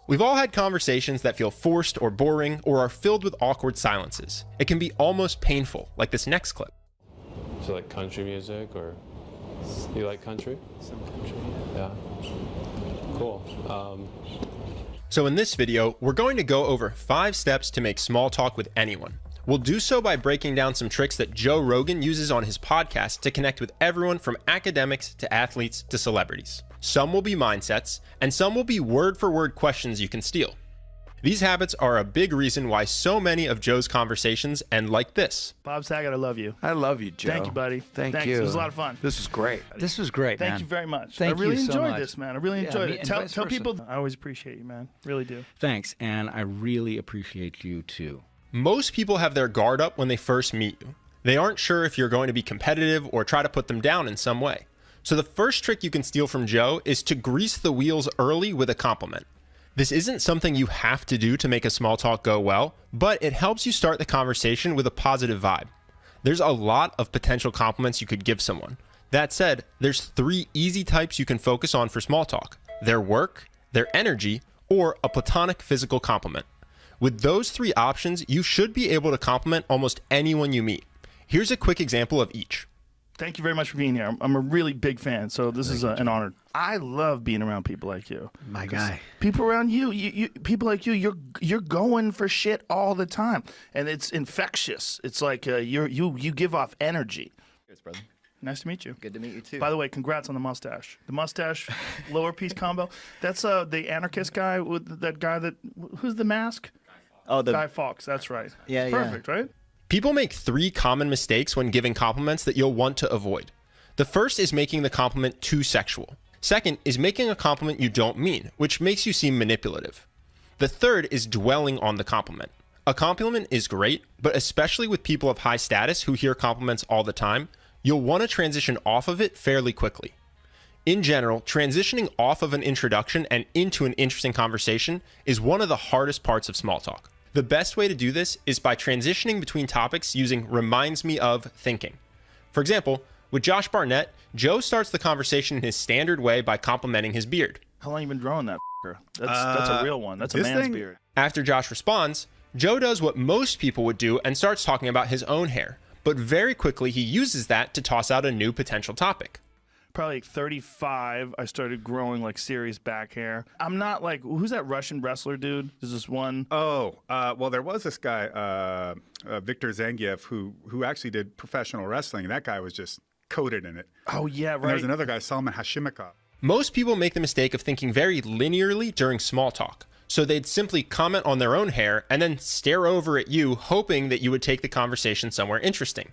We've all had conversations that feel forced or boring or are filled with awkward silences. It can be almost painful, like this next clip. Do you like country music, or you like country? Some country. Yeah. Cool. So in this video, we're going to go over 5 steps to make small talk with anyone. We'll do so by breaking down some tricks that Joe Rogan uses on his podcast to connect with everyone from academics to athletes to celebrities. Some will be mindsets, and some will be word-for-word questions you can steal. These habits are a big reason why so many of Joe's conversations end like this. Bob Saget, I love you. I love you, Joe. Thank you, buddy. Thank you. It was a lot of fun. This was great. This was great, man. Thank you very much. Thank I really you so enjoyed much. this, man. I really enjoyed me- it. and Tell vice versa. people I always appreciate you, man. Really do. Thanks, and I really appreciate you too. Most people have their guard up when they first meet you. They aren't sure if you're going to be competitive or try to put them down in some way. So the first trick you can steal from Joe is to grease the wheels early with a compliment. This isn't something you have to do to make a small talk go well, but it helps you start the conversation with a positive vibe. There's a lot of potential compliments you could give someone. That said, there's 3 easy types you can focus on for small talk: their work, their energy, or a platonic physical compliment. With those 3 options, you should be able to compliment almost anyone you meet. Here's a quick example of each. Thank you very much for being here. I'm a really big fan, so this is an honor. I love being around people like you. My guy. People around you, people like you, you're going for shit all the time, and it's infectious. It's like you give off energy. Cheers, brother. Nice to meet you. Good to meet you, too. By the way, congrats on the mustache. The mustache, lower piece combo. That's the anarchist guy with that guy that, who's the mask? Oh, Guy Fawkes, that's right. Yeah, It's yeah. perfect, right? People make 3 common mistakes when giving compliments that you'll want to avoid. The first is making the compliment too sexual. Second is making a compliment you don't mean, which makes you seem manipulative. The third is dwelling on the compliment. A compliment is great, but especially with people of high status who hear compliments all the time, you'll want to transition off of it fairly quickly. In general, transitioning off of an introduction and into an interesting conversation is one of the hardest parts of small talk. The best way to do this is by transitioning between topics using reminds me of thinking. For example, with Josh Barnett, Joe starts the conversation in his standard way by complimenting his beard. How long you been growing that f***er? That's a real one. That's a this man's thing- beard. After Josh responds, Joe does what most people would do and starts talking about his own hair, but very quickly he uses that to toss out a new potential topic. Probably like 35, I started growing like serious back hair. I'm not like, who's that Russian wrestler dude? There's this one. Well, there was this guy, Victor Zangiev, who actually did professional wrestling. That guy was just coated in it. Oh, yeah, And right. there's another guy, Salman Hashimikov. Most people make the mistake of thinking very linearly during small talk, so they'd simply comment on their own hair and then stare over at you, hoping that you would take the conversation somewhere interesting.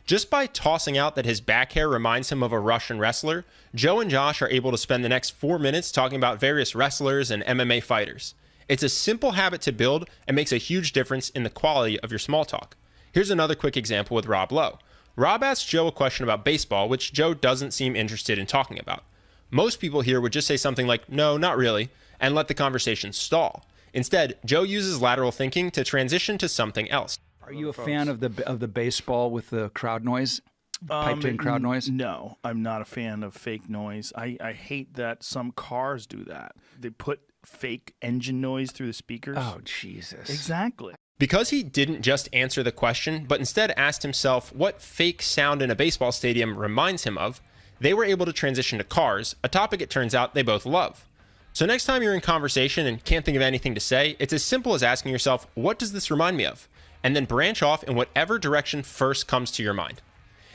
Just by tossing out that his back hair reminds him of a Russian wrestler, Joe and Josh are able to spend the next 4 minutes talking about various wrestlers and MMA fighters. It's a simple habit to build and makes a huge difference in the quality of your small talk. Here's another quick example with Rob Lowe. Rob asked Joe a question about baseball, which Joe doesn't seem interested in talking about. Most people here would just say something like, "No, not really," and let the conversation stall. Instead, Joe uses lateral thinking to transition to something else. Are you a fan of the baseball with the crowd noise? Piped in crowd noise? No, I'm not a fan of fake noise. I hate that some cars do that. They put fake engine noise through the speakers. Oh, Jesus. Exactly. Because he didn't just answer the question, but instead asked himself what fake sound in a baseball stadium reminds him of, they were able to transition to cars, a topic it turns out they both love. So next time you're in conversation and can't think of anything to say, it's as simple as asking yourself, what does this remind me of? And then branch off in whatever direction first comes to your mind.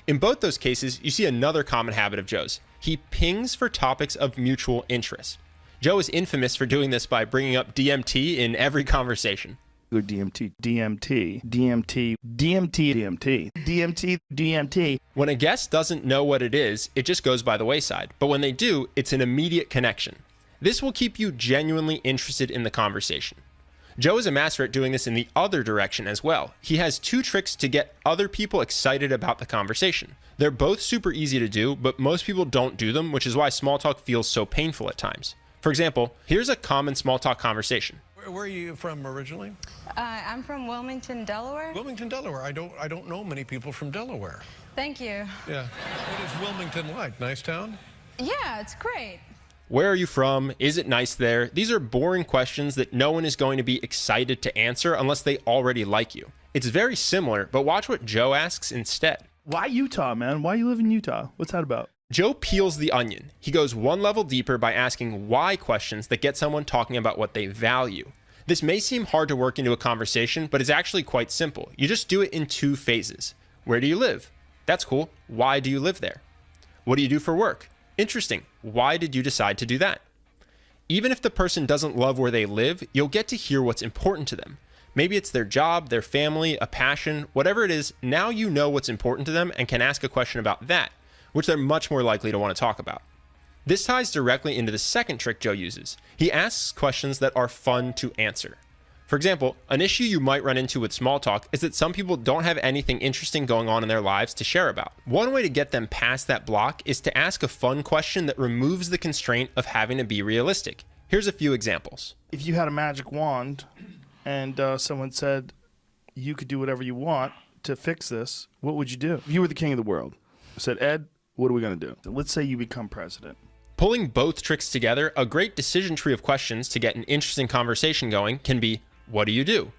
In both those cases, you see another common habit of Joe's. He pings for topics of mutual interest. Joe is infamous for doing this by bringing up DMT in every conversation. DMT, DMT, DMT, DMT, DMT, DMT, DMT. When a guest doesn't know what it is, it just goes by the wayside. But when they do, it's an immediate connection. This will keep you genuinely interested in the conversation. Joe is a master at doing this in the other direction as well. He has 2 tricks to get other people excited about the conversation. They're both super easy to do, but most people don't do them, which is why small talk feels so painful at times. For example, here's a common small talk conversation. Where are you from originally? I'm from Wilmington, Delaware. Wilmington, Delaware. I don't know many people from Delaware. Thank you. Yeah. What is Wilmington like? Nice town? Yeah, it's great. Where are you from? Is it nice there? These are boring questions that no one is going to be excited to answer unless they already like you. It's very similar, but watch what Joe asks instead. Why Utah, man? Why you live in Utah? What's that about? Joe peels the onion. He goes one level deeper by asking why questions that get someone talking about what they value. This may seem hard to work into a conversation, but it's actually quite simple. You just do it in 2 phases. Where do you live? That's cool. Why do you live there? What do you do for work? Interesting. Why did you decide to do that? Even if the person doesn't love where they live, you'll get to hear what's important to them. Maybe it's their job, their family, a passion, whatever it is. Now you know what's important to them and can ask a question about that, which they're much more likely to want to talk about. This ties directly into the second trick Joe uses. He asks questions that are fun to answer. For example, an issue you might run into with small talk is that some people don't have anything interesting going on in their lives to share about. One way to get them past that block is to ask a fun question that removes the constraint of having to be realistic. Here's a few examples. If you had a magic wand and someone said you could do whatever you want to fix this, what would you do? If you were the king of the world, said, Ed, what are we going to do? Let's say you become president. Pulling both tricks together, a great decision tree of questions to get an interesting conversation going can be, what do you do?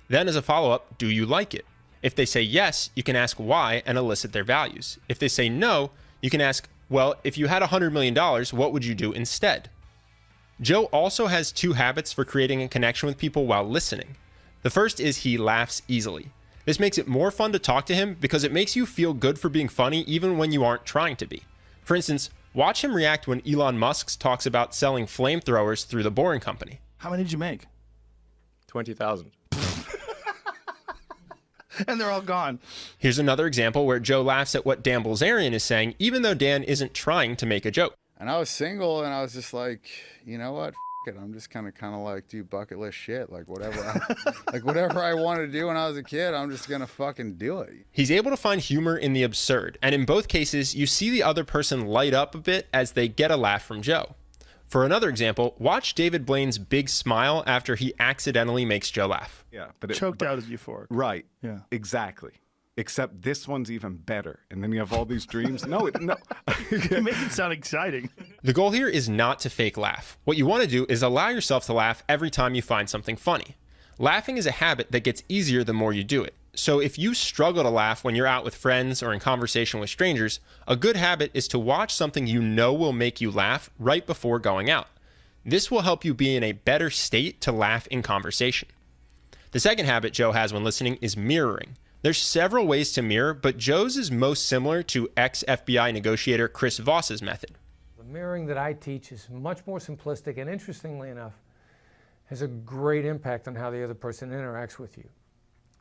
Then as a follow-up, do you like it? If they say yes, you can ask why and elicit their values. If they say no, you can ask, well, if you had $100 million, what would you do instead? Joe also has 2 habits for creating a connection with people while listening. The first is he laughs easily. This makes it more fun to talk to him because it makes you feel good for being funny even when you aren't trying to be. For instance, watch him react when Elon Musk talks about selling flamethrowers through the Boring Company. How many did you make? 20,000. And they're all gone. Here's another example where Joe laughs at what Dan Bilzerian is saying, even though Dan isn't trying to make a joke. And I was single, and I was just like, you know what? It. I'm just kind of like do bucket list shit, like whatever I wanted to do when I was a kid, I'm just gonna fucking do it. He's able to find humor in the absurd, and in both cases, you see the other person light up a bit as they get a laugh from Joe. For another example, watch David Blaine's big smile after he accidentally makes Joe laugh. Yeah, but Choked out is euphoric. Right. Yeah. Exactly. Except this one's even better. And then you have all these dreams. No. You make it sound exciting. The goal here is not to fake laugh. What you want to do is allow yourself to laugh every time you find something funny. Laughing is a habit that gets easier the more you do it. So if you struggle to laugh when you're out with friends or in conversation with strangers, a good habit is to watch something you know will make you laugh right before going out. This will help you be in a better state to laugh in conversation. The second habit Joe has when listening is mirroring. There's several ways to mirror, but Joe's is most similar to ex-FBI negotiator Chris Voss's method. The mirroring that I teach is much more simplistic and, interestingly enough, has a great impact on how the other person interacts with you.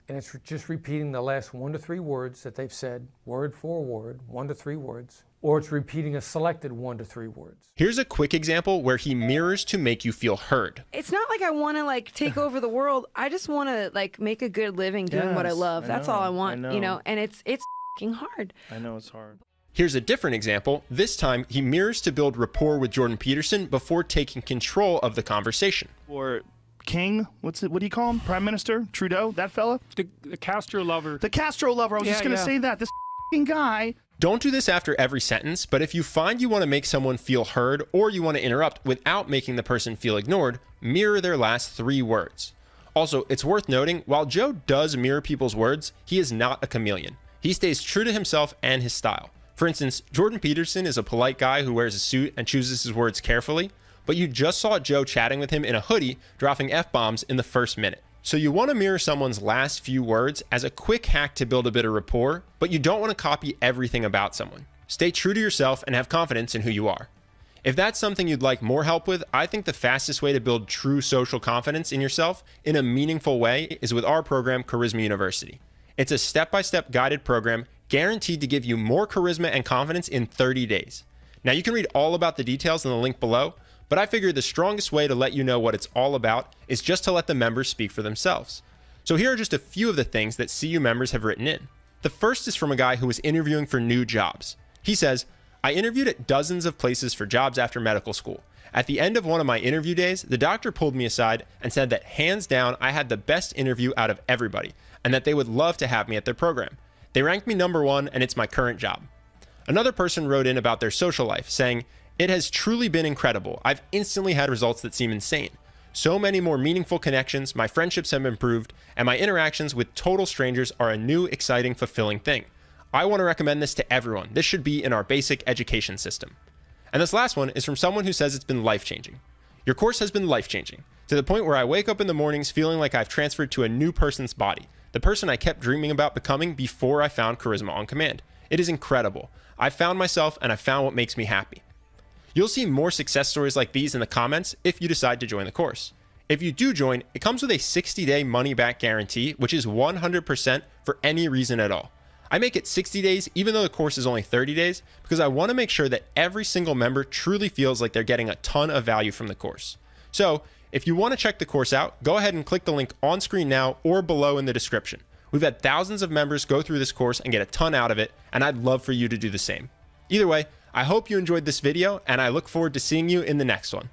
And it's just repeating the last 1 to 3 words that they've said, word for word, 1 to 3 words, or it's repeating a selected 1 to 3 words. Here's a quick example where he mirrors to make you feel heard. It's not like I want to take over the world. I just want to make a good living doing what I love. That's all I want, and it's f***ing hard. I know it's hard. Here's a different example. This time, he mirrors to build rapport with Jordan Peterson before taking control of the conversation. Or King, what do you call him? Prime Minister? Trudeau? That fella? The Castro lover. The Castro lover. I was just going to say that. This f***ing guy. Don't do this after every sentence, but if you find you want to make someone feel heard or you want to interrupt without making the person feel ignored, mirror their last 3 words. Also, it's worth noting, while Joe does mirror people's words, he is not a chameleon. He stays true to himself and his style. For instance, Jordan Peterson is a polite guy who wears a suit and chooses his words carefully, but you just saw Joe chatting with him in a hoodie, dropping F-bombs in the first minute. So you want to mirror someone's last few words as a quick hack to build a bit of rapport, but you don't want to copy everything about someone. Stay true to yourself and have confidence in who you are. If that's something you'd like more help with, I think the fastest way to build true social confidence in yourself in a meaningful way is with our program, Charisma University. It's a step-by-step guided program guaranteed to give you more charisma and confidence in 30 days. Now you can read all about the details in the link below, but I figured the strongest way to let you know what it's all about is just to let the members speak for themselves. So here are just a few of the things that CU members have written in. The first is from a guy who was interviewing for new jobs. He says, I interviewed at dozens of places for jobs after medical school. At the end of one of my interview days, the doctor pulled me aside and said that hands down, I had the best interview out of everybody, and that they would love to have me at their program. They ranked me #1, and it's my current job. Another person wrote in about their social life, saying, It has truly been incredible. I've instantly had results that seem insane. So many more meaningful connections, my friendships have improved, and my interactions with total strangers are a new, exciting, fulfilling thing. I want to recommend this to everyone. This should be in our basic education system. And this last one is from someone who says it's been life-changing. Your course has been life-changing, to the point where I wake up in the mornings feeling like I've transferred to a new person's body, the person I kept dreaming about becoming before I found Charisma on Command. It is incredible. I've found myself and I've found what makes me happy. You'll see more success stories like these in the comments if you decide to join the course. If you do join, it comes with a 60-day money-back guarantee, which is 100% for any reason at all. I make it 60 days even though the course is only 30 days because I want to make sure that every single member truly feels like they're getting a ton of value from the course. So, if you want to check the course out, go ahead and click the link on screen now or below in the description. We've had thousands of members go through this course and get a ton out of it, and I'd love for you to do the same. Either way, I hope you enjoyed this video, and I look forward to seeing you in the next one.